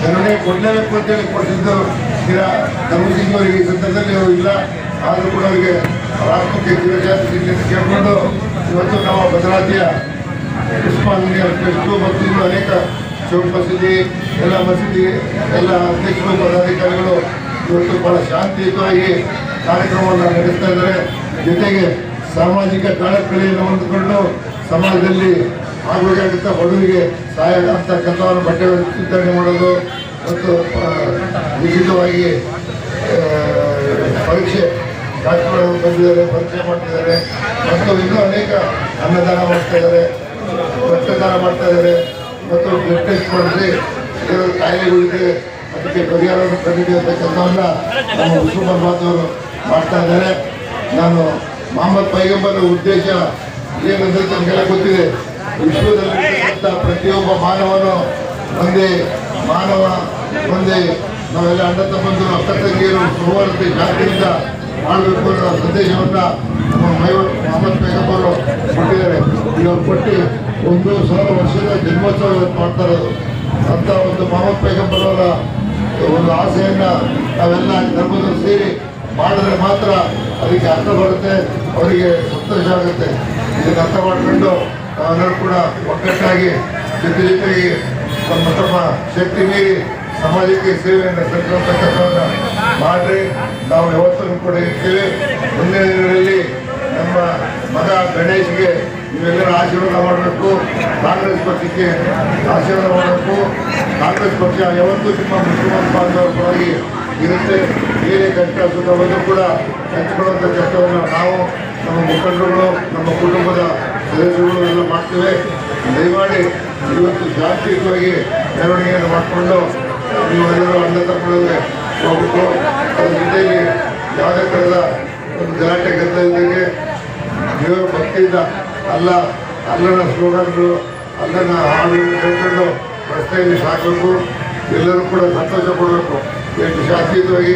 ಮೆರವಣಿಗೆ ಕೊಡಲೇಬೇಕು ಅಂತೇಳಿ ಕೊಟ್ಟಿದ್ದು ಧರ್ಮಸಿಂಗ್ ಅವರಿಗೆ ಈ ಸಂದರ್ಭದಲ್ಲಿ ಅವರು ಇಲ್ಲ. ಆದರೂ ಕೂಡ ಅವರಿಗೆ ಆತ್ಮಕ್ಕೆ ಜೀವಜಾತಿ ಕೇಳಿಕೊಂಡು ಇವತ್ತು ನಾವು ಭದ್ರಾವತಿಯ ಪುಷ್ಪಾಂಜಲಿ ಅರ್ಪಿಸಿದ್ದು ಮತ್ತು ಇನ್ನು ಅನೇಕ ಶಿವ ಮಸೀದಿ ಎಲ್ಲ ಮಸೀದಿ ಎಲ್ಲ ಅಧ್ಯಕ್ಷರು ಪದಾಧಿಕಾರಿಗಳು ಇವತ್ತು ಬಹಳ ಶಾಂತಿಯುತವಾಗಿ ಕಾರ್ಯಕ್ರಮವನ್ನು ನಡೆಸ್ತಾ ಇದ್ದಾರೆ. ಜೊತೆಗೆ ಸಾಮಾಜಿಕ ಕಳಕಳಿಯನ್ನು ಹೊಂದಿಕೊಂಡು ಸಮಾಜದಲ್ಲಿ ಆಗಬೇಕಾದಂಥ ಬಡವರಿಗೆ ಸಹಾಯ ಅಂತ ಕೆಲಸವನ್ನು ಬಟ್ಟೆ ವಿತರಣೆ ಮಾಡೋದು ಮತ್ತು ಉಚಿತವಾಗಿ ಪರೀಕ್ಷೆ ಡಾಕ್ಟರ್ಗಳು ಬಂದಿದ್ದಾರೆ, ಪರೀಕ್ಷೆ ಮಾಡ್ತಿದ್ದಾರೆ ಮತ್ತು ಇನ್ನೂ ಅನೇಕ ಅನ್ನದಾನ ಮಾಡ್ತಾ ಇದ್ದಾರೆ, ರಕ್ತದಾನ ಮಾಡ್ತಾ ಇದ್ದಾರೆ ಮತ್ತು ಬ್ಲಡ್ ಟೆಸ್ಟ್ ಮಾಡಿಸಿ ಕಾಯಿಲೆಗಳಿಗೆ ಅದಕ್ಕೆ ಪರಿಹಾರವನ್ನು ಕಂಡುಹಿಡಿಯುವಂಥ ಕೆಲಸವನ್ನು ನಮ್ಮ ಮುಸಲ್ಮಾನ್ ಬಾಂಧವರು ಮಾಡ್ತಾ ಇದ್ದಾರೆ. ನಾನು ಮೊಹಮ್ಮದ್ ಪೈಗಂಬರ್ ಉದ್ದೇಶ ಏನಂದ್ರೆ ತಮಗೆಲ್ಲ ಗೊತ್ತಿದೆ. ವಿಶ್ವದಲ್ಲಿರ್ತಕ್ಕಂಥ ಪ್ರತಿಯೊಬ್ಬ ಮಾನವನು ಒಂದೇ ನಾವೆಲ್ಲ ಅಣ್ಣ ತಮ್ಮಂದಿರು ಅಕ್ಕ ತಂಗಿಯರು ಸೌಹಾರ್ದತೆ ಶಾಂತಿಯಿಂದ ಮಾಡಬೇಕು ಅನ್ನೋ ಸಂದೇಶವನ್ನು ನಮ್ಮ ಮೊಹಮ್ಮದ್ ಪೈಗಂಬರು ಕೊಟ್ಟಿದ್ದಾರೆ. ಇವರು ಕೊಟ್ಟು 1,000 ವರ್ಷದ ಜನ್ಮೋತ್ಸವ ಮಾಡ್ತಾ ಇರೋದು ಅಂತ ಒಂದು ಮೊಹಮ್ಮದ್ ಪೈಗಂಬರವರ ಒಂದು ಆಸೆಯನ್ನು ನಾವೆಲ್ಲ ಧರ್ಮದವರು ಸೇರಿ ಮಾಡಿದ್ರೆ ಮಾತ್ರ ಅದಕ್ಕೆ ಅರ್ಥ ಬರುತ್ತೆ, ಅವರಿಗೆ ಸಂತೋಷ ಆಗುತ್ತೆ. ಇದನ್ನು ಅರ್ಥ ಮಾಡಿಕೊಂಡು ನಾವೆಲ್ಲರೂ ಕೂಡ ಒಗ್ಗಟ್ಟಾಗಿ ಜೊತೆಗೆ ತಮ್ಮ ಶಕ್ತಿ ಮೀರಿ ಸಮಾಜಕ್ಕೆ ಸೇವೆಯನ್ನು ಸಲ್ಲಿಸುವಂಥ ಕೆಲಸವನ್ನು ಮಾಡಿರಿ. ನಾವು ಯಾವತ್ತೂ ಕೂಡ ಇರ್ತೇವೆ. ಮುಂದಿನ ದಿನಗಳಲ್ಲಿ ನಮ್ಮ ಮಗ ಗಣೇಶ್ಗೆ ನೀವೆಲ್ಲರೂ ಆಶೀರ್ವಾದ ಮಾಡಬೇಕು. ಕಾಂಗ್ರೆಸ್ ಪಕ್ಷಕ್ಕೆ ಆಶೀರ್ವಾದ ಮಾಡಬೇಕು. ಕಾಂಗ್ರೆಸ್ ಪಕ್ಷ ಯಾವತ್ತೂ ನಿಮ್ಮ ಮುಸಲ್ಮಾನ್ ಬಾಂಧವರ ಪರವಾಗಿ ಇರುತ್ತೆ. ಏನೇ ಕಷ್ಟ ಸುಖ ಬಂದರೂ ಕೂಡ ಹಂಚಿಕೊಳ್ಳುವಂಥ ಕೆಲಸವನ್ನು ನಾವು ನಮ್ಮ ಮುಖಂಡರುಗಳು ನಮ್ಮ ಕುಟುಂಬದ ಸದಸ್ಯರುಗಳು ಎಲ್ಲ ಮಾಡ್ತೇವೆ. ದಯಮಾಡಿ ಇವತ್ತು ಶಾಂತಿಯುತವಾಗಿ ಮೆರವಣಿಗೆಯನ್ನು ಮಾಡಿಕೊಂಡು ನೀವೆಲ್ಲರೂ ಅಣ್ಣ ತಗೊಳ್ಳೋದ್ರೆ ಹೋಗ್ಬೇಕು. ಅದ್ರ ಜೊತೆಗೆ ಯಾವುದೇ ಥರದ ಒಂದು ಗಲಾಟೆ ಗದ್ದಲದಾಗೆ ದೇವರ ಭಕ್ತಿಯಿಂದ ಅಲ್ಲನ ಸ್ಲೋಗನ್ಗಳು ಅಲ್ಲನ ಹಾಡುಗಳನ್ನು ಕೇಳ್ಕೊಂಡು ರಸ್ತೆಯಲ್ಲಿ ಸಾಕಬೇಕು. ಎಲ್ಲರೂ ಕೂಡ ಸಂತೋಷ ಪಡಬೇಕು. ಎಷ್ಟು ಶಾಂತಿಯುತವಾಗಿ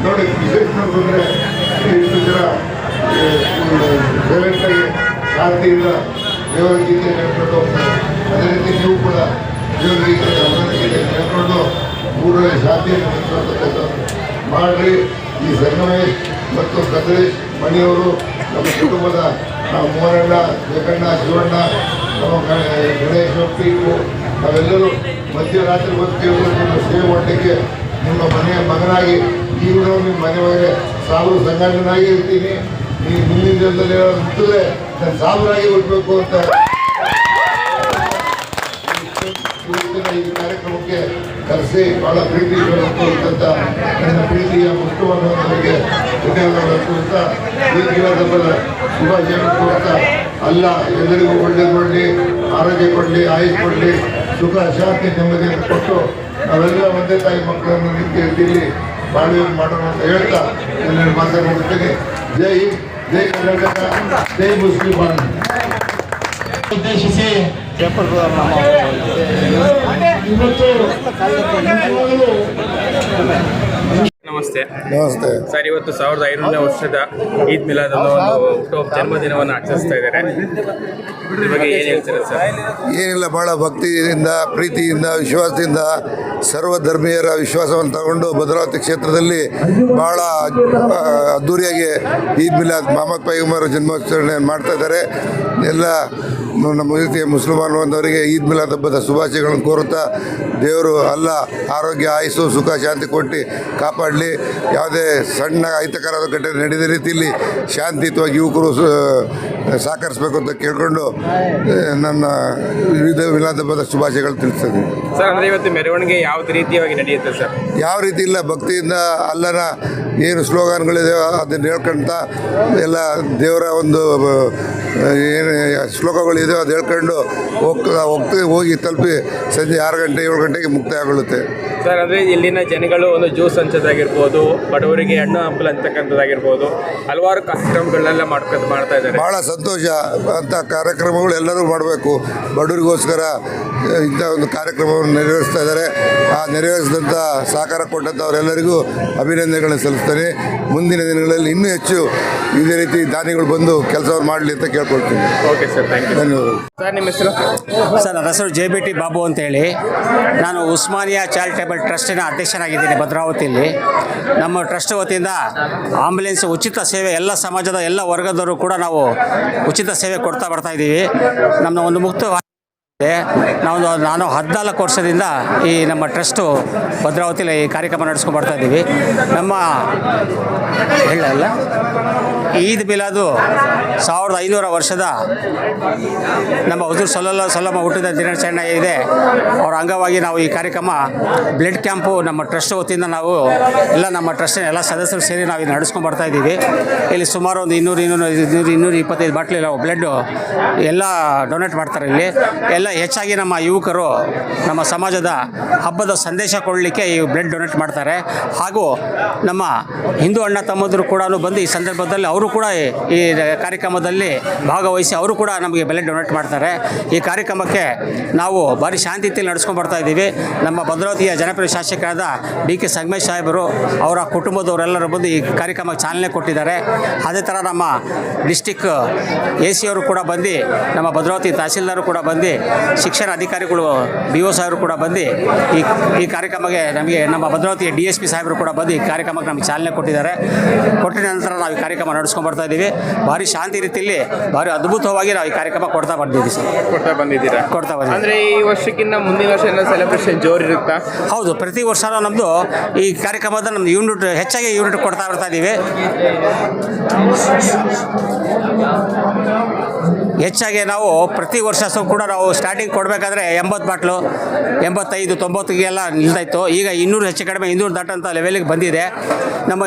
ನೋಡಿ ವಿಶೇಷ ಅಂತಂದರೆ ಇಷ್ಟು ಜನ ಸೈಲೆಂಟಾಗಿ ಶಾಂತಿಯಿಂದ ದೇವರ ಗೀತೆ ಹೇಳ್ಕೊಂಡು ಹೋಗ್ತಾರೆ. ಅದೇ ರೀತಿ ನೀವು ಕೂಡ ದೇವರ ಗೀತೆ ಹೇಳ್ಕೊಂಡು ಊರಲ್ಲಿ ಶಾಂತಿಯನ್ನು ನಡೆಸುವಂಥ ಕೆಲಸ ಮಾಡಿರಿ. ಈ ಸಂಗಮೇಶ್ ಮತ್ತು ಕದ್ರೇಶ್ ಮಣಿಯವರು ನಮ್ಮ ಕುಟುಂಬದ ನಾವು ಮೋಹನಣ್ಣ, ಜಗಣ್ಣ, ಶಿವಣ್ಣ, ನಮ್ಮ ಗಣೇಶ್ ಪೀಕು ನಾವೆಲ್ಲರೂ ಮಧ್ಯರಾತ್ರಿ ಬಂದು ಸೇವೆ ಮಾಡಲಿಕ್ಕೆ ನಿಮ್ಮ ಮನೆಯ ಮಗನಾಗಿ ಈಗಲೂ ನಿಮ್ಮ ಮನೆ ಒಳಗೆ ಸಾವಿರ ಸಂಘಟನಾಗಿ ಇರ್ತೀನಿ. ನೀವು ಮುಂದಿನ ದಿನದಲ್ಲಿ ಹೇಳೋದು ಮುಟ್ಟಿದ್ರೆ ನಾನು ಸಾವಿರಾಗಿ ಹುಟ್ಟಬೇಕು ಅಂತ ಈ ಕಾರ್ಯಕ್ರಮಕ್ಕೆ ಕರೆಸಿ ಭಾಳ ಪ್ರೀತಿ ಇರುವಂಥ ನನ್ನ ಪ್ರೀತಿಯ ಮುಖ್ಯವಾದವರಿಗೆ ಧನ್ಯವಾದಗಳು ಅಂತ ಈ ದಿನದ ಶುಭಾಶಯಗಳು ಕೊಡ್ತಾ ಅಲ್ಲ ಎಲ್ಲರಿಗೂ ಒಳ್ಳೇದು ಮಾಡಲಿ, ಆರೋಗ್ಯ ಕೊಡಲಿ, ಆಯುಷ್ ಕೊಡಲಿ, ಸುಖ ಶಾಂತಿ ನೆಮ್ಮದಿಯನ್ನು ಕೊಟ್ಟು ನಾವೆಲ್ಲ ಒಂದೇ ತಾಯಿ ಮಕ್ಕಳನ್ನು ರೀತಿಯಲ್ಲಿ ಬಾಳ್ವೆ ಮಾಡೋಣ ಅಂತ ಹೇಳ್ತಾ ಎಲ್ಲರೂ ಮಾತಾಡ್ತೀನಿ. ಜೈ ಜೈ ಕರ್ನಾಟಕ, ಜೈ ಮುಸ್ಲಿಂ ಬಾಂಧವ ಉದ್ದೇಶಿಸಿ ನಮಸ್ತೆ. ನಮಸ್ತೆ ಸರ್, ಇವತ್ತು 1500ನೇ ವರ್ಷದ ಈದ್ ಮಿಲಾದ್ ಅನ್ನೋ ಒಂದು ಹುಟ್ಟುಹಬ್ಬ ಜನ್ಮದಿನವನ್ನು ಆಚರಿಸ್ತಾ ಇದ್ದಾರೆ. ಇದ್ರ ಬಗ್ಗೆ ಏನು ಹೇಳ್ತೀರಾ ಸರ್? ಏನಿಲ್ಲ, ಭಾಳ ಭಕ್ತಿಯಿಂದ, ಪ್ರೀತಿಯಿಂದ, ವಿಶ್ವಾಸದಿಂದ ಸರ್ವಧರ್ಮೀಯರ ವಿಶ್ವಾಸವನ್ನು ತಗೊಂಡು ಭದ್ರಾವತಿ ಕ್ಷೇತ್ರದಲ್ಲಿ ಭಾಳ ಅದ್ಧೂರಿಯಾಗಿ ಈದ್ ಮಿಲಾದ್ ಮೊಹಮ್ಮದ್ ಪೈಗಂಬರ್ ಜನ್ಮಾಚರಣೆಯನ್ನು ಮಾಡ್ತಾ ಇದ್ದಾರೆ. ಎಲ್ಲ ನಮ್ಮ ರೀತಿಯ ಮುಸಲ್ಮಾನ್ ಬಂದವರಿಗೆ ಈದ್ ಮಿಲಾದ್ ಹಬ್ಬದ ಶುಭಾಶಯಗಳನ್ನು ಕೋರುತ್ತಾ ದೇವರು ಅಲ್ಲ ಆರೋಗ್ಯ, ಆಯುಸ್ಸು, ಸುಖ, ಶಾಂತಿ ಕೊಟ್ಟು ಕಾಪಾಡಲಿ. ಯಾವುದೇ ಸಣ್ಣ ಅಹಿತಕರದ ಘಟನೆ ನಡೆದ ರೀತಿಯಲ್ಲಿ ಶಾಂತಿಯುತವಾಗಿ ಯುವಕರು ಸಹಕರಿಸಬೇಕು ಅಂತ ಕೇಳಿಕೊಂಡು ನನ್ನ ವಿವಿಧ ಮಿಲಾದ್ ಹಬ್ಬದ ಶುಭಾಶಯಗಳು ತಿಳಿಸ್ತೀನಿ. ಸರ್, ಅಂದರೆ ಇವತ್ತು ಮೆರವಣಿಗೆ ಯಾವ ರೀತಿಯಾಗಿ ನಡೆಯುತ್ತೆ ಸರ್? ಯಾವ ರೀತಿ ಇಲ್ಲ, ಭಕ್ತಿಯಿಂದ ಅಲ್ಲನ ಏನು ಸ್ಲೋಗಾನ್ಗಳಿದೆಯೋ ಅದನ್ನು ಹೇಳ್ಕೊಂತ ಎಲ್ಲ ದೇವರ ಒಂದು ಏನು ಶ್ಲೋಕಗಳಿದೆಯೋ ಅದು ಹೇಳ್ಕೊಂಡು ಹೋಗಿ ತಲುಪಿ ಸಂಜೆ 6 ಗಂಟೆ 7 ಗಂಟೆಗೆ ಮುಕ್ತಾಯಗೊಳ್ಳುತ್ತೆ. ಸರ್, ಅಂದರೆ ಇಲ್ಲಿನ ಜನಗಳು ಒಂದು ಜ್ಯೂಸ್ ಹಂಚೋದಾಗಿರ್ಬೋದು, ಬಡವರಿಗೆ ಹಣ್ಣು ಹಂಪಲು ಅಂತಕ್ಕಂಥದ್ದಾಗಿರ್ಬೋದು, ಹಲವಾರು ಕಾರ್ಯಕ್ರಮಗಳನ್ನೆಲ್ಲ ಮಾಡ್ತಾ ಇದ್ದಾರೆ. ಭಾಳ ಸಂತೋಷ. ಅಂಥ ಕಾರ್ಯಕ್ರಮಗಳು ಎಲ್ಲರೂ ಮಾಡಬೇಕು. ಬಡವರಿಗೋಸ್ಕರ ಇಂಥ ಒಂದು ಕಾರ್ಯಕ್ರಮವನ್ನು ನೆರವೇರಿಸ್ತಾ ಇದ್ದಾರೆ. ನೆರವೇರಿಸಿದಂಥ ಸಹಕಾರ ಕೊಟ್ಟಂಥವರೆಲ್ಲರಿಗೂ ಅಭಿನಂದನೆಗಳನ್ನು ಸಲ್ಲಿಸ್ತೇನೆ. ಮುಂದಿನ ದಿನಗಳಲ್ಲಿ ಇನ್ನೂ ಹೆಚ್ಚು ಇದೇ ರೀತಿ ದಾನಿಗಳು ಬಂದು ಕೆಲಸವನ್ನು ಮಾಡಲಿ ಅಂತ ಕೇಳ್ಕೊಳ್ತೀನಿ. Okay sir, thank you. ಧನ್ಯವಾದಗಳು. ಸರ್, ನಿಮ್ಮ ಹೆಸರು? ಸರ್, ನನ್ನ ಹೆಸರು JBT ಬಾಬು ಅಂತೇಳಿ. ನಾನು ಉಸ್ಮಾನಿಯಾ ಚಾರಿಟೇಬಲ್ ಟ್ರಸ್ಟಿನ ಅಧ್ಯಕ್ಷನಾಗಿದ್ದೀನಿ ಭದ್ರಾವತಿಯಲ್ಲಿ. ನಮ್ಮ ಟ್ರಸ್ಟ್ ವತಿಯಿಂದ ಆಂಬ್ಯುಲೆನ್ಸ್ ಉಚಿತ ಸೇವೆ ಎಲ್ಲ ಸಮಾಜದ ಎಲ್ಲ ವರ್ಗದವರು ಕೂಡ ನಾವು ಉಚಿತ ಸೇವೆ ಕೊಡ್ತಾ ಬರ್ತಾ ಇದ್ದೀವಿ. ನಮ್ಮ ಒಂದು ನಾನು 14 ವರ್ಷದಿಂದ ಈ ನಮ್ಮ ಟ್ರಸ್ಟು ಭದ್ರಾವತಿಯಲ್ಲಿ ಈ ಕಾರ್ಯಕ್ರಮ ನಡೆಸ್ಕೊಂಡು ಬರ್ತಾ ಇದ್ದೀವಿ. ನಮ್ಮ ಹೇಳಲ್ಲ ಈದ್ ಮಿಲಾದು 1500 ವರ್ಷದ ನಮ್ಮ ಹುಜೂರ್ ಸಲ್ಲಲ್ಲಾಹು ಅಲೈಹಿ ವಸಲ್ಲಂ ಹುಟ್ಟಿದ ದಿನಾಚರಣೆ ಇದೆ. ಅವರ ಅಂಗವಾಗಿ ನಾವು ಈ ಕಾರ್ಯಕ್ರಮ ಬ್ಲಡ್ ಕ್ಯಾಂಪು ನಮ್ಮ ಟ್ರಸ್ಟ್ ವತಿಯಿಂದ ನಾವು ನಮ್ಮ ಟ್ರಸ್ಟಿನ ಎಲ್ಲ ಸದಸ್ಯರು ಸೇರಿ ನಾವು ಇದು ನಡೆಸ್ಕೊಂಡು ಬರ್ತಾ ಇದ್ದೀವಿ. ಇಲ್ಲಿ ಸುಮಾರು ಒಂದು 225 ಬಾಟ್ಲಿ ಬ್ಲಡ್ಡು ಎಲ್ಲ ಡೊನೇಟ್ ಮಾಡ್ತಾರೆ. ಇಲ್ಲಿ ಎಲ್ಲ ಹೆಚ್ಚಾಗಿ ನಮ್ಮ ಯುವಕರು ನಮ್ಮ ಸಮಾಜದ ಹಬ್ಬದ ಸಂದೇಶ ಕೊಡಲಿಕ್ಕೆ ಈ ಬ್ಲಡ್ ಡೊನೇಟ್ ಮಾಡ್ತಾರೆ. ಹಾಗೂ ನಮ್ಮ ಹಿಂದೂ ಅಣ್ಣ ತಮ್ಮಂದಿರು ಕೂಡ ಬಂದು ಈ ಸಂದರ್ಭದಲ್ಲಿ ಅವರು ಕೂಡ ಈ ಕಾರ್ಯಕ್ರಮದಲ್ಲಿ ಭಾಗವಹಿಸಿ ಅವರು ಕೂಡ ನಮಗೆ ಬ್ಲಡ್ ಡೊನೇಟ್ ಮಾಡ್ತಾರೆ. ಈ ಕಾರ್ಯಕ್ರಮಕ್ಕೆ ನಾವು ಭಾರಿ ಶಾಂತಿಯಲ್ಲಿ ನಡೆಸ್ಕೊಂಡು ಬರ್ತಾ ಇದ್ದೀವಿ. ನಮ್ಮ ಭದ್ರಾವತಿಯ ಜನಪ್ರಿಯ ಶಾಸಕರಾದ DK ಸಂಗಮೇಶ್ ಸಾಹೇಬರು ಅವರ ಕುಟುಂಬದವರೆಲ್ಲರೂ ಬಂದು ಈ ಕಾರ್ಯಕ್ರಮಕ್ಕೆ ಚಾಲನೆ ಕೊಟ್ಟಿದ್ದಾರೆ. ಅದೇ ಥರ ನಮ್ಮ ಡಿಸ್ಟಿಕ್ AC ಅವರು ಕೂಡ ಬಂದು, ನಮ್ಮ ಭದ್ರಾವತಿ ತಹಸೀಲ್ದಾರು ಕೂಡ ಬಂದು, ಶಿಕ್ಷಣ ಅಧಿಕಾರಿಗಳು BO ಸಾಹೇಬರು ಕೂಡ ಬಂದು ಈ ಕಾರ್ಯಕ್ರಮಕ್ಕೆ ನಮಗೆ ನಮ್ಮ ಭದ್ರಾವತಿಯ DSP ಸಾಹೇಬರು ಕೂಡ ಬಂದು ಈ ಕಾರ್ಯಕ್ರಮಕ್ಕೆ ನಮಗೆ ಚಾಲನೆ ಕೊಟ್ಟಿದ್ದಾರೆ. ಕೊಟ್ಟಿದ ನಂತರ ನಾವು ಈ ಕಾರ್ಯಕ್ರಮ ನಡೆಸ್ಕೊಂಡು ಬರ್ತಾ ಇದ್ದೀವಿ. ಭಾರಿ ಶಾಂತಿ ರೀತಿಯಲ್ಲಿ ಭಾರಿ ಅದ್ಭುತವಾಗಿ ನಾವು ಈ ಕಾರ್ಯಕ್ರಮ ಕೊಡ್ತಾ ಬಂದಿದ್ದೀವಿ ಸರ್. ಕೊಡ್ತಾ ಬಂದಿದ್ದೀವಿ. ಅಂದರೆ ಈ ವರ್ಷಕ್ಕಿಂತ ಮುಂದಿನ ವರ್ಷ ಎಲ್ಲ ಸೆಲೆಬ್ರೇಷನ್ ಜೋರು ಇರುತ್ತಾ? ಹೌದು, ಪ್ರತಿ ವರ್ಷ ನಮ್ಮದು ಈ ಕಾರ್ಯಕ್ರಮದ ನಮ್ಮದು ಯೂನಿಟ್ ಹೆಚ್ಚಾಗಿ ಯೂನಿಟ್ ಕೊಡ್ತಾ ಬರ್ತಾ ಇದ್ದೀವಿ. ಹೆಚ್ಚಾಗಿ ನಾವು ಪ್ರತಿ ವರ್ಷ ಕೂಡ ನಾವು ಸ್ಟಾರ್ಟಿಂಗ್ ಕೊಡಬೇಕಾದ್ರೆ 80 ಬಾಟ್ಲು 85 90 ನಿಲ್ತಾಯಿತ್ತು. ಈಗ 200 ಹೆಚ್ಚು ಕಡಿಮೆ 200 ದಾಟಂಥ ಲೆವೆಲಿಗೆ ಬಂದಿದೆ. ನಮ್ಮ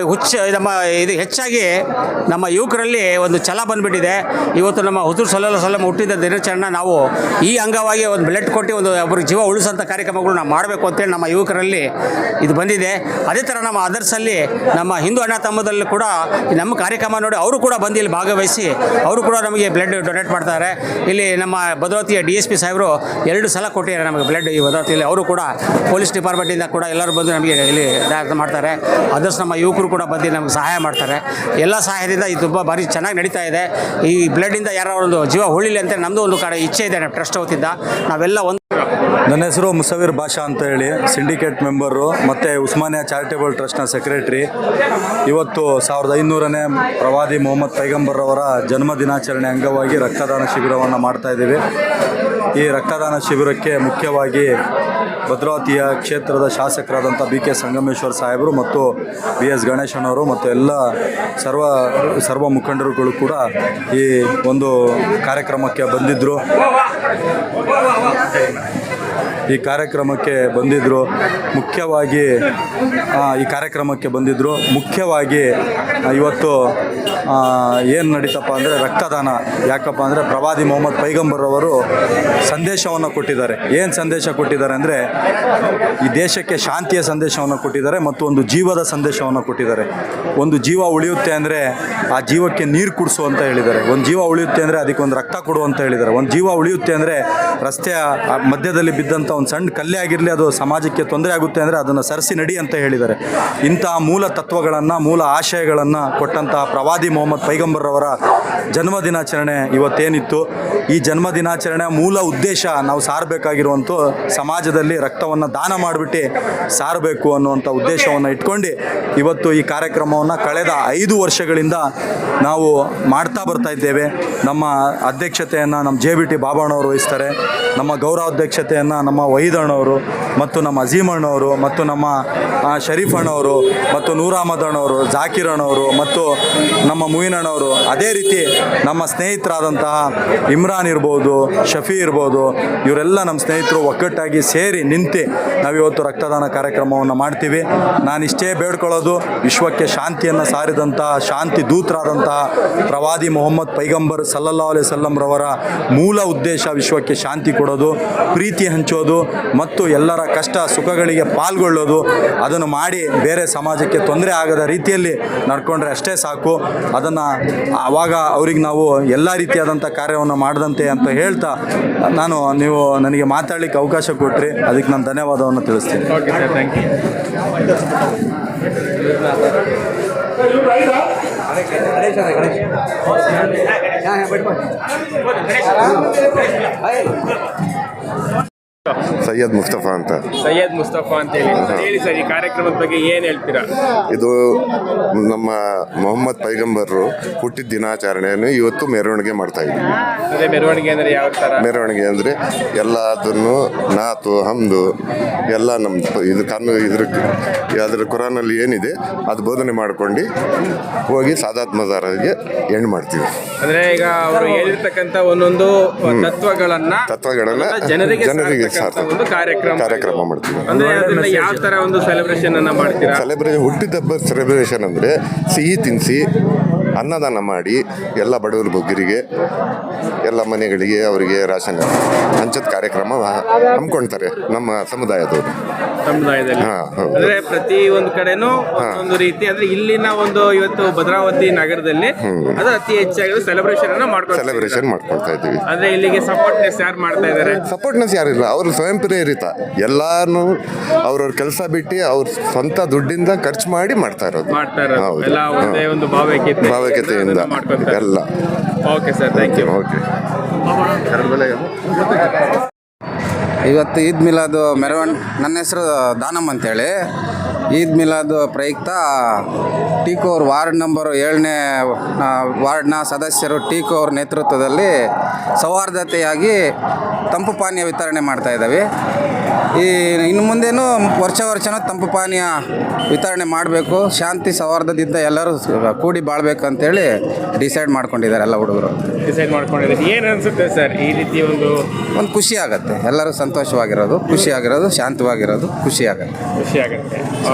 ಇದು ಹೆಚ್ಚಾಗಿ ನಮ್ಮ ಯುವಕರಲ್ಲಿ ಒಂದು ಛಲ ಬಂದುಬಿಟ್ಟಿದೆ. ಇವತ್ತು ನಮ್ಮ ಹುಜೂರ್ ಸಲ್ಲಲ್ಲಾಹು ಅಲೈಹಿ ವಸಲ್ಲಂ ಹುಟ್ಟಿದ ದಿನಾಚರಣೆ ನಾವು ಈ ಅಂಗವಾಗಿ ಒಂದು ಬ್ಲಡ್ ಕೊಟ್ಟು ಒಬ್ಬರಿಗೆ ಜೀವ ಉಳಿಸೋಂಥ ಕಾರ್ಯಕ್ರಮಗಳು ನಾವು ಮಾಡಬೇಕು ಅಂತೇಳಿ ನಮ್ಮ ಯುವಕರಲ್ಲಿ ಇದು ಬಂದಿದೆ. ಅದೇ ಥರ ನಮ್ಮ ಅದರ್ಸಲ್ಲಿ ನಮ್ಮ ಹಿಂದೂ ಅಣ್ಣ ತಮ್ಮದಲ್ಲಿ ಕೂಡ ನಮ್ಮ ಕಾರ್ಯಕ್ರಮ ನೋಡಿ ಅವರು ಕೂಡ ಬಂದು ಇಲ್ಲಿ ಭಾಗವಹಿಸಿ ಅವರು ಕೂಡ ನಮಗೆ ಬ್ಲಡ್ ಡೊನೇಟ್ ಮಾಡ್ತಾರೆ. ಇಲ್ಲಿ ನಮ್ಮ ಭದ್ರಾವತಿಯ DSP ಸಾಹೇಬರು 2 ಸಲ ಕೊಟ್ಟಿದ್ದಾರೆ ನಮಗೆ ಬ್ಲಡ್ ಈ ಭದ್ರಾವತಿಯಲ್ಲಿ. ಅವರು ಕೂಡ ಪೊಲೀಸ್ ಡಿಪಾರ್ಟ್ಮೆಂಟಿಂದ ಕೂಡ ಎಲ್ಲರೂ ಬಂದು ನಮಗೆ ಇಲ್ಲಿ ಮಾಡ್ತಾರೆ. ಅದರ್ಸ್ ನಮ್ಮ ಯುವಕರು ಕೂಡ ಬಂದು ನಮಗೆ ಸಹಾಯ ಮಾಡ್ತಾರೆ. ಎಲ್ಲ ಸಹಾಯದಿಂದ ಇದು ತುಂಬ ಭಾರಿ ಚೆನ್ನಾಗಿ ನಡೀತಾ ಇದೆ. ಈ ಬ್ಲಡ್ಡಿಂದ ಯಾರೋ ಒಂದು ಜೀವ ಉಳಿಲಿ ಅಂತ ನಮ್ಮದು ಒಂದು ಕಡೆ ಇಚ್ಛೆ ಇದೆ. ನಮ್ಮ ಟ್ರಸ್ಟ್ ವತಿಯಿಂದ ನಾವೆಲ್ಲ ಒಂದು ನನ್ನ ಹೆಸರು ಮುಸವೀರ್ ಬಾಷಾ ಅಂತ ಹೇಳಿ, ಸಿಂಡಿಕೇಟ್ ಮೆಂಬರು ಮತ್ತು ಉಸ್ಮಾನಿಯಾ ಚಾರಿಟೇಬಲ್ ಟ್ರಸ್ಟ್ನ ಸೆಕ್ರೆಟ್ರಿ. ಇವತ್ತು 1500ನೇ ಪ್ರವಾದಿ ಮೊಹಮ್ಮದ್ ಪೈಗಂಬರ್ ಅವರ ಜನ್ಮ ದಿನಾಚರಣೆ ಅಂಗವಾಗಿ ರಕ್ತದಾನ ಶಿಬಿರವನ್ನು ಮಾಡ್ತಾಯಿದ್ದೀವಿ. ಈ ರಕ್ತದಾನ ಶಿಬಿರಕ್ಕೆ ಮುಖ್ಯವಾಗಿ ಭದ್ರಾವತಿಯ ಕ್ಷೇತ್ರದ ಶಾಸಕರಾದಂಥ BK ಸಂಗಮೇಶ್ವರ್ ಸಾಹೇಬರು ಮತ್ತು BS ಗಣೇಶನವರು ಮತ್ತು ಎಲ್ಲ ಸರ್ವ ಮುಖಂಡರುಗಳು ಕೂಡ ಈ ಒಂದು ಕಾರ್ಯಕ್ರಮಕ್ಕೆ ಬಂದಿದ್ದರು. ಮುಖ್ಯವಾಗಿ ಇವತ್ತು ಏನು ನಡೀತಪ್ಪ ಅಂದರೆ ರಕ್ತದಾನ. ಯಾಕಪ್ಪ ಅಂದರೆ ಪ್ರವಾದಿ ಮೊಹಮ್ಮದ್ ಪೈಗಂಬರ್ ಅವರು ಸಂದೇಶವನ್ನು ಕೊಟ್ಟಿದ್ದಾರೆ. ಏನು ಸಂದೇಶ ಕೊಟ್ಟಿದ್ದಾರೆ ಅಂದರೆ ಈ ದೇಶಕ್ಕೆ ಶಾಂತಿಯ ಸಂದೇಶವನ್ನು ಕೊಟ್ಟಿದ್ದಾರೆ ಮತ್ತು ಒಂದು ಜೀವದ ಸಂದೇಶವನ್ನು ಕೊಟ್ಟಿದ್ದಾರೆ. ಒಂದು ಜೀವ ಉಳಿಯುತ್ತೆ ಅಂದರೆ ಆ ಜೀವಕ್ಕೆ ನೀರು ಕುಡಿಸು ಅಂತ ಹೇಳಿದ್ದಾರೆ. ಒಂದು ಜೀವ ಉಳಿಯುತ್ತೆ ಅಂದರೆ ಅದಕ್ಕೆ ಒಂದು ರಕ್ತ ಕೊಡು ಅಂತ ಹೇಳಿದ್ದಾರೆ. ಒಂದು ಜೀವ ಉಳಿಯುತ್ತೆ ಅಂದರೆ ರಸ್ತೆಯ ಮಧ್ಯದಲ್ಲಿ ಬಿದ್ದಂಥ ಒಂದು ಸಣ್ಣ ಕಲ್ಲೇ ಆಗಿರಲಿ, ಅದು ಸಮಾಜಕ್ಕೆ ತೊಂದರೆ ಆಗುತ್ತೆ ಅಂದರೆ ಅದನ್ನು ಸರಿಸಿ ನಡಿ ಅಂತ ಹೇಳಿದ್ದಾರೆ. ಇಂತಹ ಮೂಲ ತತ್ವಗಳನ್ನು, ಮೂಲ ಆಶಯಗಳನ್ನು ಕೊಟ್ಟಂತಹ ಪ್ರವಾದಿ ಮೊಹಮ್ಮದ್ ಪೈಗಂಬರ್ ಅವರ ಜನ್ಮ ದಿನಾಚರಣೆ ಇವತ್ತೇನಿತ್ತು, ಈ ಜನ್ಮ ದಿನಾಚರಣೆ ಮೂಲ ಉದ್ದೇಶ ನಾವು ಸಾರಬೇಕಾಗಿರುವಂಥ ಸಮಾಜದಲ್ಲಿ ರಕ್ತವನ್ನು ದಾನ ಮಾಡಿಬಿಟ್ಟು ಸಾರಬೇಕು ಅನ್ನುವಂಥ ಉದ್ದೇಶವನ್ನು ಇಟ್ಕೊಂಡು ಇವತ್ತು ಈ ಕಾರ್ಯಕ್ರಮವನ್ನು ಕಳೆದ 5 ವರ್ಷಗಳಿಂದ ನಾವು ಮಾಡ್ತಾ ಬರ್ತಾ ಇದ್ದೇವೆ. ನಮ್ಮ ಅಧ್ಯಕ್ಷತೆಯನ್ನು ನಮ್ಮ JBT ಬಾಬಣ್ಣವರು ವಹಿಸ್ತಾರೆ. ನಮ್ಮ ಗೌರವಾಧ್ಯಕ್ಷತೆಯನ್ನು ನಮ್ಮ ವಹೀದ್ ಅಣ್ಣವರು ಮತ್ತು ನಮ್ಮ ಅಜೀಮ್ ಅಣ್ಣವರು ಮತ್ತು ನಮ್ಮ ಶರೀಫ್ ಅಣ್ಣವರು ಮತ್ತು ನೂರ್ ಅಹಮದ್ ಅಣ್ಣವರು, ಜಾಕಿರ್ ಅಣ್ಣವರು ಮತ್ತು ನಮ್ಮ ಮುಯಿನ್ ಅಣ್ಣವರು, ಅದೇ ರೀತಿ ನಮ್ಮ ಸ್ನೇಹಿತರಾದಂತಹ ಇಮ್ರಾನ್ ಇರ್ಬೋದು, ಶಫಿ ಇರ್ಬೋದು, ಇವರೆಲ್ಲ ನಮ್ಮ ಸ್ನೇಹಿತರು ಒಗ್ಗಟ್ಟಾಗಿ ಸೇರಿ ನಿಂತು ನಾವಿವತ್ತು ರಕ್ತದಾನ ಕಾರ್ಯಕ್ರಮವನ್ನು ಮಾಡ್ತೀವಿ. ನಾನಿಷ್ಟೇ ಬೇಡ್ಕೊಳ್ಳೋದು, ವಿಶ್ವಕ್ಕೆ ಶಾಂತಿಯನ್ನು ಸಾರಿದಂತಹ ಶಾಂತಿ ದೂತರಾದಂತಹ ಪ್ರವಾದಿ ಮೊಹಮ್ಮದ್ ಪೈಗಂಬರ್ ಸಲ್ಲಲ್ಲಾಹು ಅಲೈಹಿ ವಸಲ್ಲಂ ರವರ ಮೂಲ ಉದ್ದೇಶ ವಿಶ್ವಕ್ಕೆ ಶಾಂತಿ ಕೊಡೋದು, ಪ್ರೀತಿ ಹಂಚೋದು, ಮಾಡೋದು ಮತ್ತು ಎಲ್ಲರ ಕಷ್ಟ ಸುಖಗಳಿಗೆ ಪಾಲ್ಗೊಳ್ಳೋದು, ಅದನ್ನು ಮಾಡಿ ಬೇರೆ ಸಮಾಜಕ್ಕೆ ತೊಂದರೆ ಆಗದ ರೀತಿಯಲ್ಲಿ ನಡ್ಕೊಂಡ್ರೆ ಅಷ್ಟೇ ಸಾಕು. ಅದನ್ನು ಆವಾಗ ಅವ್ರಿಗೆ ನಾವು ಎಲ್ಲ ರೀತಿಯಾದಂಥ ಕಾರ್ಯವನ್ನು ಮಾಡದಂತೆ ಅಂತ ಹೇಳ್ತಾ ನೀವು ನನಗೆ ಮಾತಾಡಲಿಕ್ಕೆ ಅವಕಾಶ ಕೊಟ್ಟರೆ ಅದಕ್ಕೆ ನಾನು ಧನ್ಯವಾದವನ್ನು ತಿಳಿಸ್ತೀನಿ. Okay sir, thank you. Syed Mustafa ಅಂತ. ಸೈಯದ್ ಮುಸ್ತಫಾ ಅಂತ ಹೇಳಿ ಸರ್, ಈ ಕಾರ್ಯಕ್ರಮದ ಬಗ್ಗೆ ಏನು ಹೇಳ್ತೀರಾ? ಇದು ನಮ್ಮ ಮೊಹಮ್ಮದ್ ಪೈಗಂಬರ್ರು ಹುಟ್ಟಿದ ದಿನಾಚರಣೆಯನ್ನು ಇವತ್ತು ಮೆರವಣಿಗೆ ಮಾಡ್ತಾ ಇದ್ದೀವಿ. ಅದೇ ಮೆರವಣಿಗೆ ಅಂದರೆ ಯಾವ ಥರ? ಮೆರವಣಿಗೆ ಅಂದರೆ ಎಲ್ಲದನ್ನು ನಾತು ಹಮ್ದು ಎಲ್ಲ ನಮ್ಮ ಅದ್ರ ಕುರಾನಲ್ಲಿ ಏನಿದೆ ಅದು ಬೋಧನೆ ಮಾಡ್ಕೊಂಡು ಹೋಗಿ ಸಾದಾತ್ ಮಜಾರಿಗೆ ಎಂಡ್ ಮಾಡ್ತೀವಿ. ಅಂದರೆ ಈಗ ಅವರು ಹೇಳಿರ್ತಕ್ಕಂಥ ಒಂದೊಂದು ತತ್ವಗಳನ್ನ ಜನರಿಗೆ ಒಂದು ಕಾರ್ಯಕ್ರಮ ಮಾಡ್ತೀವಿ. ಅಂದ್ರೆ ಅದನ್ನ ಯಾವ ತರ ಒಂದು ಸೆಲೆಬ್ರೇಷನ್ ಅನ್ನ ಮಾಡ್ತೀರಾ? ಸೆಲೆಬ್ರೇಷನ್ ಹುಟ್ಟಿದ ಹಬ್ಬ ಸೆಲೆಬ್ರೇಷನ್ ಅಂದರೆ ಸಿಹಿ ತಿನ್ನಿಸಿ ಅನ್ನದಾನ ಮಾಡಿ ಎಲ್ಲ ಬಡವರು ಬಗ್ಗರಿಗೆ ಎಲ್ಲ ಮನೆಗಳಿಗೆ ಅವರಿಗೆ ರಾಷನ್ ಹಂಚದ ಕಾರ್ಯಕ್ರಮ ಹಮ್ಮಿಕೊಳ್ತಾರೆ ನಮ್ಮ ಸಮುದಾಯದವರು. ಸಮುದಾಯದಲ್ಲಿ ಅಂದ್ರೆ ಪ್ರತಿ ಒಂದು ಕಡೆನೂ ಒಂದು ರೀತಿ ಅಂದ್ರೆ ಇಲ್ಲಿನ ಒಂದು ಇವತ್ತು ಭದ್ರಾವತಿ ನಗರದಲ್ಲಿ ಅದು ಅತಿ ಹೆಚ್ಚಾಗಿ ಸೆಲೆಬ್ರೇಷನ್ ಮಾಡ್ಕೊಳ್ತಾ ಇದ್ದೀವಿ. ಅಂದ್ರೆ ಇಲ್ಲಿಗೆ ಸಪೋರ್ಟ್ನೆಸ್ ಯಾರು ಮಾಡ್ತಾ ಇದ್ದಾರೆ? ಸಪೋರ್ಟ್ನೆಸ್ ಯಾರಿಲ್ಲ, ಅವರು ಸ್ವಯಂ ಪ್ರೇರಿತ ಎಲ್ಲಾನು ಅವ್ರವ್ರ ಕೆಲಸ ಬಿಟ್ಟು ಅವ್ರ ಸ್ವಂತ ದುಡ್ಡಿಂದ ಖರ್ಚು ಮಾಡಿ ಮಾಡ್ತಾ ಇರೋದು ಎಲ್ಲ ಒಂದೇ ಒಂದು ಭಾವೈಕ್ಯತೆಯಿಂದ ಎಲ್ಲ. Okay sir, thank you. Okay. ಇವತ್ತು ಈದ್ ಮಿಲಾದು ನನ್ನ ಹೆಸರು ದಾನಮ್ ಅಂತೇಳಿ. ಈದ್ ಮಿಲಾದು ಪ್ರಯುಕ್ತ ಟೀಕೋರ್ ವಾರ್ಡ್ ನಂಬರ್ 7ನೇ ವಾರ್ಡ್ನ ಸದಸ್ಯರು ಟೀಕೋ ಅವ್ರ ನೇತೃತ್ವದಲ್ಲಿ ಸೌಹಾರ್ದತೆಯಾಗಿ ತಂಪು ಪಾನೀಯ ವಿತರಣೆ ಮಾಡ್ತಾ ಇದ್ದಾವೆ. ಇನ್ನು ಮುಂದೇನು ವರ್ಷನೂ ತಂಪು ಪಾನೀಯ ವಿತರಣೆ ಮಾಡಬೇಕು, ಶಾಂತಿ ಸೌಹಾರ್ದದಿಂದ ಎಲ್ಲರೂ ಕೂಡಿ ಬಾಳ್ಬೇಕು ಅಂತೇಳಿ ಡಿಸೈಡ್ ಮಾಡ್ಕೊಂಡಿದ್ದಾರೆ ಎಲ್ಲ ಹುಡುಗರು. ಡಿಸೈಡ್ ಮಾಡ್ಕೊಂಡಿದ್ದಾರೆ. ಏನು ಅನಿಸುತ್ತೆ ಸರ್ ಈ ರೀತಿ ಒಂದು ಖುಷಿ ಆಗುತ್ತೆ, ಎಲ್ಲರೂ ಸಂತೋಷವಾಗಿರೋದು, ಖುಷಿಯಾಗಿರೋದು, ಶಾಂತವಾಗಿರೋದು ಖುಷಿ ಆಗುತ್ತೆ.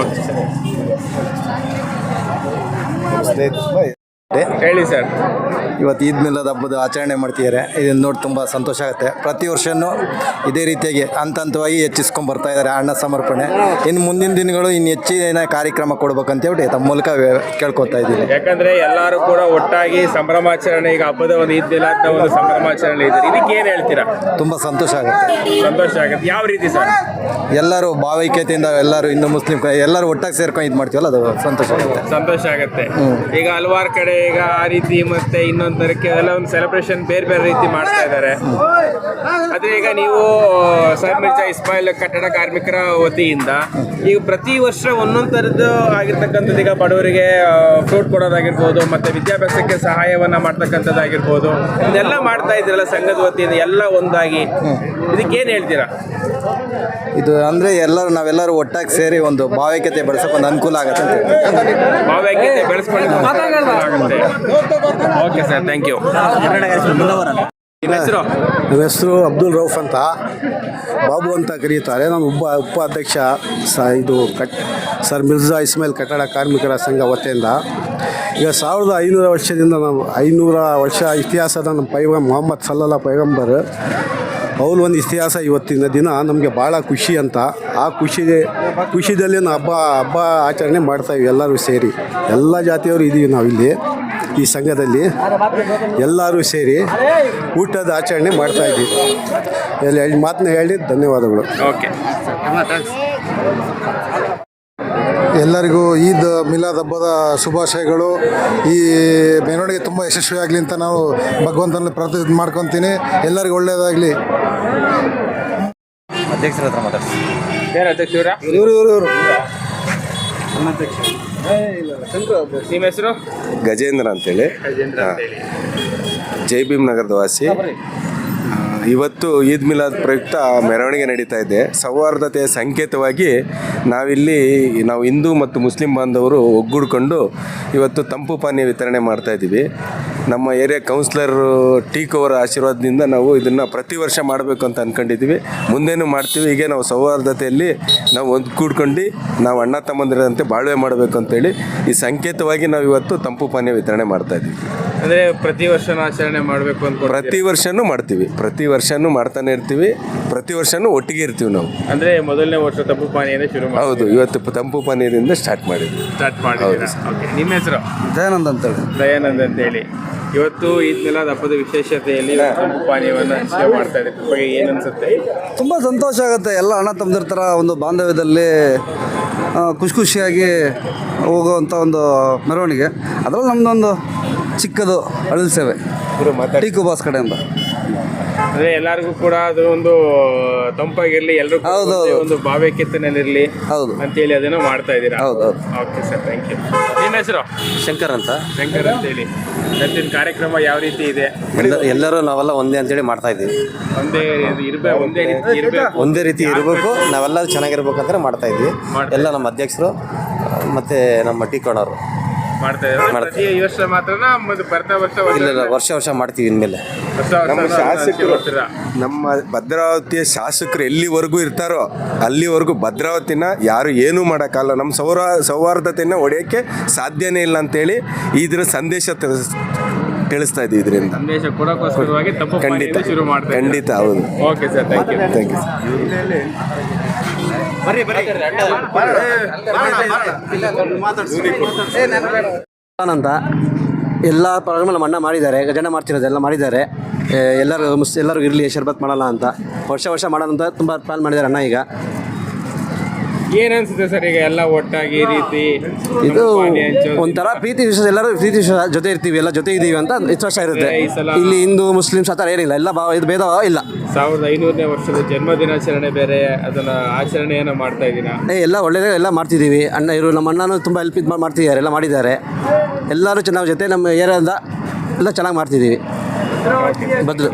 ಓಕೆ ಸರ್, ಹೇಳಿ ಸರ್. ಇವತ್ತು ಈದ್ ಮಿಲಾದ್ ಹಬ್ಬದ ಆಚರಣೆ ಮಾಡ್ತಿದ್ದಾರೆ. ಇದನ್ನು ನೋಡಿ ತುಂಬ ಸಂತೋಷ ಆಗುತ್ತೆ. ಪ್ರತಿ ವರ್ಷವೂ ಇದೇ ರೀತಿಯಾಗಿ ಹಂತವಾಗಿ ಹೆಚ್ಚಿಸ್ಕೊಂಡು ಬರ್ತಾ ಇದ್ದಾರೆ ಅನ್ನ ಸಮರ್ಪಣೆ. ಇನ್ನು ಮುಂದಿನ ದಿನಗಳು ಇನ್ನು ಹೆಚ್ಚಿನ ಕಾರ್ಯಕ್ರಮ ಕೊಡ್ಬೇಕಂತೇಳಿ ತಮ್ಮ ಮೂಲಕ ಕೇಳ್ಕೊತಾ ಇದ್ದೀನಿ. ಯಾಕಂದರೆ ಎಲ್ಲರೂ ಕೂಡ ಒಟ್ಟಾಗಿ ಸಂಭ್ರಮಾಚರಣೆ, ಈಗ ಹಬ್ಬದ ಒಂದು ಈದ್ ಮಿಲಾದ್ನ ಒಂದು ಸಂಭ್ರಮಾಚರಣೆ ಇದೆ, ಇದಕ್ಕೆ ಏನು ಹೇಳ್ತೀರಾ? ತುಂಬ ಸಂತೋಷ ಆಗುತ್ತೆ. ಯಾವ ರೀತಿ ಸರ್? ಎಲ್ಲರೂ ಭಾವೈಕ್ಯತೆಯಿಂದ ಎಲ್ಲರೂ ಹಿಂದೂ ಮುಸ್ಲಿಂ ಎಲ್ಲರೂ ಒಟ್ಟಾಗಿ ಸೇರ್ಕೊಂಡು ಇದು ಮಾಡ್ತೀವಲ್ಲ, ಅದು ಸಂತೋಷ ಆಗುತ್ತೆ. ಈಗ ಹಲವಾರು ಕಡೆ ಈಗ ಆ ರೀತಿ ಮತ್ತೆ ಇನ್ನೊಂದಕ್ಕೆ ಎಲ್ಲ ಒಂದು ಸೆಲೆಬ್ರೇಷನ್ ಬೇರೆ ಬೇರೆ ರೀತಿ ಮಾಡ್ತಾ ಇದ್ದಾರೆ. ಆದರೆ ಈಗ ನೀವು ಸರ್ ಮಿರ್ಜಾ ಇಸ್ಮಾಯಿಲ್ ಕಟ್ಟಡ ಕಾರ್ಮಿಕರ ವತಿಯಿಂದ ಈಗ ಪ್ರತಿ ವರ್ಷ ಒಂದೊಂದು ಥರದ್ದು ಆಗಿರ್ತಕ್ಕಂಥದ್ದು, ಈಗ ಬಡವರಿಗೆ ಫ್ರೂಟ್ ಕೊಡೋದಾಗಿರ್ಬೋದು, ಮತ್ತು ವಿದ್ಯಾಭ್ಯಾಸಕ್ಕೆ ಸಹಾಯವನ್ನು ಮಾಡ್ತಕ್ಕಂಥದ್ದಾಗಿರ್ಬೋದು, ಇದೆಲ್ಲ ಮಾಡ್ತಾ ಇದ್ದೀರಲ್ಲ ಸಂಘದ ವತಿಯಿಂದ ಎಲ್ಲ ಒಂದಾಗಿ, ಇದಕ್ಕೇನು ಹೇಳ್ತೀರಾ? ಇದು ಅಂದರೆ ನಾವೆಲ್ಲರೂ ಒಟ್ಟಾಗಿ ಸೇರಿ ಒಂದು ಭಾವೈಕ್ಯತೆ ಬೆಳೆಸೋಕೆ ಒಂದು ಅನುಕೂಲ ಆಗುತ್ತೆ ಅಂತ. ಭಾವೈಕ್ಯತೆ ಬೆಳೆಸ್ಕೊಂಡು ಓಕೆ ಸರ್, ಥ್ಯಾಂಕ್ ಯು. ನನ್ನ ಹೆಸರು ಅಬ್ದುಲ್ ರೌಫ್ ಅಂತ, ಬಾಬು ಅಂತ ಕರೀತಾರೆ. ನಾನು ಉಪಾಧ್ಯಕ್ಷ ಸರ್ ಮಿರ್ಜಾ ಇಸ್ಮಾಯಿಲ್ ಕಟ್ಟಡ ಕಾರ್ಮಿಕರ ಸಂಘ ವತಿಯಿಂದ. ಈಗ 1500 ವರ್ಷದಿಂದ ನಾವು 500 ವರ್ಷ ಇತಿಹಾಸದ ನಮ್ಮ ಮೊಹಮ್ಮದ್ ಸಲ್ಲಲ್ಲಾಹು ಪೈಗಂಬರ್ ಅವ್ರ ಒಂದು ಇತಿಹಾಸ ಇವತ್ತಿನ ದಿನ ನಮಗೆ ಭಾಳ ಖುಷಿ ಅಂತ. ಆ ಖುಷಿದಲ್ಲಿ ನಾವು ಹಬ್ಬ ಆಚರಣೆ ಮಾಡ್ತಾಯಿವಿ. ಎಲ್ಲರೂ ಸೇರಿ ಎಲ್ಲ ಜಾತಿಯವರು ಇದ್ದೀವಿ ನಾವಿಲ್ಲಿ ಈ ಸಂಘದಲ್ಲಿ. ಎಲ್ಲರೂ ಸೇರಿ ಊಟದ ಆಚರಣೆ ಮಾಡ್ತಾಯಿದ್ದೀವಿ. ಎರಡು ಮಾತನ್ನ ಹೇಳಿ ಧನ್ಯವಾದಗಳು. ಓಕೆ. ಎಲ್ಲರಿಗೂ ಈದ್ ಮಿಲಾದ್ ಹಬ್ಬದ ಶುಭಾಶಯಗಳು. ಈ ಮೆರವಣಿಗೆ ತುಂಬ ಯಶಸ್ವಿಯಾಗಲಿ ಅಂತ ನಾವು ಭಗವಂತನಲ್ಲಿ ಪ್ರಾರ್ಥನೆ ಮಾಡ್ಕೊತೀನಿ. ಎಲ್ಲರಿಗೂ ಒಳ್ಳೆಯದಾಗಲಿ. ಅಧ್ಯಕ್ಷರ ಹತ್ರ ಮಾತಾಡ್ತೀನಿ. ಇವರು ನಿಮ್ಮ ಹೆಸರು? ಗಜೇಂದ್ರ ಅಂತೇಳಿ, ಜೈ ಭೀಮ್ ನಗರದ ವಾಸಿ. ಇವತ್ತು ಈದ್ ಮಿಲಾದ್ ಪ್ರಯುಕ್ತ ಮೆರವಣಿಗೆ ನಡೀತಾ ಇದೆ. ಸೌಹಾರ್ದತೆಯ ಸಂಕೇತವಾಗಿ ನಾವು ಹಿಂದೂ ಮತ್ತು ಮುಸ್ಲಿಂ ಬಾಂಧವರು ಒಗ್ಗೂಡ್ಕೊಂಡು ಇವತ್ತು ತಂಪು ಪಾನೀಯ ವಿತರಣೆ ಮಾಡ್ತಾಯಿದ್ದೀವಿ. ನಮ್ಮ ಏರಿಯಾ ಕೌನ್ಸಿಲರ್ ಟೀಕ್ ಅವರ ಆಶೀರ್ವಾದದಿಂದ ನಾವು ಇದನ್ನು ಪ್ರತಿ ವರ್ಷ ಮಾಡಬೇಕು ಅಂತ ಅಂದ್ಕೊಂಡಿದ್ದೀವಿ. ಮುಂದೇನು ಮಾಡ್ತೀವಿ. ಹೀಗೆ ನಾವು ಸೌಹಾರ್ದತೆಯಲ್ಲಿ ನಾವು ಒಗ್ಗೂಡ್ಕೊಂಡು ನಾವು ಅಣ್ಣ ತಮ್ಮಂದಿರಂತೆ ಬಾಳ್ವೆ ಮಾಡಬೇಕು ಅಂತೇಳಿ ಈ ಸಂಕೇತವಾಗಿ ನಾವು ಇವತ್ತು ತಂಪು ಪಾನೀಯ ವಿತರಣೆ ಮಾಡ್ತಾಯಿದ್ದೀವಿ. ಅಂದ್ರೆ ಪ್ರತಿ ವರ್ಷನೂ ಆಚರಣೆ ಮಾಡಬೇಕು ಅಂತ ಪ್ರತಿ ವರ್ಷನೂ ಮಾಡ್ತಾನೆ ಇರ್ತೀವಿ, ಪ್ರತಿ ವರ್ಷನೂ ಒಟ್ಟಿಗೆ ಇರ್ತೀವಿ ನಾವು. ಅಂದ್ರೆ ಮೊದಲನೇ ವರ್ಷ ತಂಪು ಪಾನೀಯನೇ ಶುರು ಹೌದು, ಇವತ್ತು ತಂಪು ಪಾನೀಯದಿಂದ ಸ್ಟಾರ್ಟ್ ಮಾಡಿದ್ವಿ. ನಿಮ್ಮ ಹೆಸರು? ದಯಾನಂದ್ ಅಂತೇಳಿ. ದಯಾನಂದ್ ಅಂತ ಹೇಳಿ. ಇವತ್ತು ಈದ್ ಮಿಲಾದ್ ಹಬ್ಬದ ವಿಶೇಷತೆಯಲ್ಲಿ ತಂಪು ಪಾನೀಯವನ್ನು ಸೇವೆ ಮಾಡ್ತಾ ಇದ್ದೀವಿ. ಬಗ್ಗೆ ಏನು ಅನ್ಸುತ್ತೆ? ತುಂಬ ಸಂತೋಷ ಆಗುತ್ತೆ. ಎಲ್ಲ ಅಣ್ಣ ತಮ್ಮದಿರ ಥರ ಒಂದು ಬಾಂಧವ್ಯದಲ್ಲಿ ಖುಷಿಯಾಗಿ ಹೋಗುವಂಥ ಒಂದು ಮೆರವಣಿಗೆ. ಅದರಲ್ಲಿ ನಮ್ಮದೊಂದು ಚಿಕ್ಕದು ಅಳಿಲ್ ಸೇವೆ ಟೀಕು ಬಾಸ್ ಕಡೆಯಿಂದ. ಅಂದ್ರೆ ಎಲ್ಲರಿಗೂ ಕೂಡ ಅದು ಒಂದು ತಂಪಾಗಿರ್ಲಿ, ಎಲ್ಲರೂ ಒಂದು ಭಾವೈಕ್ಯತೆನಲ್ಲಿರಲಿ ಅಂತೇಳಿ ಅದನ್ನು ಮಾಡ್ತಾ ಇದ್ದೀರಾ? Okay sir, thank you. ನಿಮ್ಮ ಹೆಸರು? ಶಂಕರ್ ಅಂತ ಹೇಳಿ. ಇವತ್ತಿನ ಕಾರ್ಯಕ್ರಮ ಯಾವ ರೀತಿ ಇದೆ? ಎಲ್ಲರೂ ನಾವೆಲ್ಲ ಒಂದೇ ಅಂತೇಳಿ ಮಾಡ್ತಾ ಇದ್ದೀವಿ. ಒಂದೇ ರೀತಿ ಇರಬೇಕು, ನಾವೆಲ್ಲ ಚೆನ್ನಾಗಿರ್ಬೇಕಂದ್ರೆ ಮಾಡ್ತಾ ಇದ್ವಿ. ಎಲ್ಲ ನಮ್ಮ ಅಧ್ಯಕ್ಷರು ಮತ್ತು ನಮ್ಮ ಟೀಕೋಣರು ಮಾಡ್ತಾ ಇದ್ದಾರೆ. ಈ ವರ್ಷ ಮಾತ್ರನಾ ಬರ್ತಾ ವರ್ಷ ಮಾಡ್ತೀವಿ. ಇನ್ಮೇಲೆ ನಮ್ಮ ಶಾಸಕರು, ನಮ್ಮ ಭದ್ರಾವತಿಯ ಶಾಸಕರು ಎಲ್ಲಿವರೆಗೂ ಇರ್ತಾರೋ ಅಲ್ಲಿವರೆಗೂ ಭದ್ರಾವತಿನ ಯಾರು ಏನೂ ಮಾಡೋಕ್ಕಲ್ಲ, ನಮ್ಮ ಸೌಹಾರ್ದತೆಯನ್ನು ಒಡೆಯೋಕ್ಕೆ ಸಾಧ್ಯನೇ ಇಲ್ಲ ಅಂತೇಳಿ ಇದ್ರ ಸಂದೇಶ ತಿಳಿಸ್ತಾ ಇದ್ದೀವಿ. ಇದರಿಂದ ಸಂದೇಶ ಕೊಡೋಕ್ಕೋಸ್ಕರವಾಗಿ ಶುರು ಮಾಡ್ತಾರೆ. ಖಂಡಿತ ಹೌದು. Okay sir, thank you. ಅಂತ ಎಲ್ಲ ಪ್ರೋಗ್ರಾಮ್ ನಮ್ಮ ಅಣ್ಣ ಮಾಡಿದ್ದಾರೆ, ಗಜನ ಮಾಡ್ತಿರೋದು ಎಲ್ಲ ಮಾಡಿದ್ದಾರೆ. ಎಲ್ಲರಿಗೂ ಇರಲಿ ಶರ್ಬತ್ ಮಾಡೋಣ ಅಂತ ವರ್ಷ ಮಾಡೋಣ ಅಂತ ತುಂಬ ಪ್ಲಾನ್ ಮಾಡಿದ್ದಾರೆ ಅಣ್ಣ. ಈಗ ಏನು ಅನ್ಸುತ್ತೆ ಸರ್, ಈಗ ಎಲ್ಲ ಒಟ್ಟಾಗಿ ರೀತಿ ಇದು ಒಂಥರ ಪ್ರೀತಿ ವಿಶ್ವಾಸ, ಎಲ್ಲರೂ ಪ್ರೀತಿ ವಿಶ್ವಾಸ ಜೊತೆ ಇರ್ತೀವಿ, ಎಲ್ಲ ಜೊತೆ ಇದ್ದೀವಿ ಅಂತ ವಿಶ್ವಾಸ ಇರುತ್ತೆ. ಇಲ್ಲಿ ಹಿಂದೂ ಮುಸ್ಲಿಮ್ಸ್ ಆ ಥರ ಏನಿಲ್ಲ, ಎಲ್ಲ ಇದು ಭೇದ ಇಲ್ಲ. 1500ನೇ ವರ್ಷದ ಜನ್ಮ ದಿನಾಚರಣೆ ಬೇರೆ, ಅದನ್ನ ಆಚರಣೆಯನ್ನು ಮಾಡ್ತಾ ಇದ್ದೀರಾ? ಎಲ್ಲ ಒಳ್ಳೆಯದೇ ಎಲ್ಲ ಮಾಡ್ತಿದ್ದೀವಿ. ನಮ್ಮ ಅಣ್ಣನೂ ತುಂಬ ಹೆಲ್ಪ್ ಮಾಡ್ತಿದ್ದಾರೆ, ಎಲ್ಲ ಮಾಡಿದ್ದಾರೆ. ಎಲ್ಲರೂ ಚೆನ್ನಾಗಿ ಜೊತೆ ನಮ್ಮ ಏರಿಯಾದಿಂದ ಎಲ್ಲ ಚೆನ್ನಾಗಿ ಮಾಡ್ತಿದ್ದೀವಿ. ಬದಲು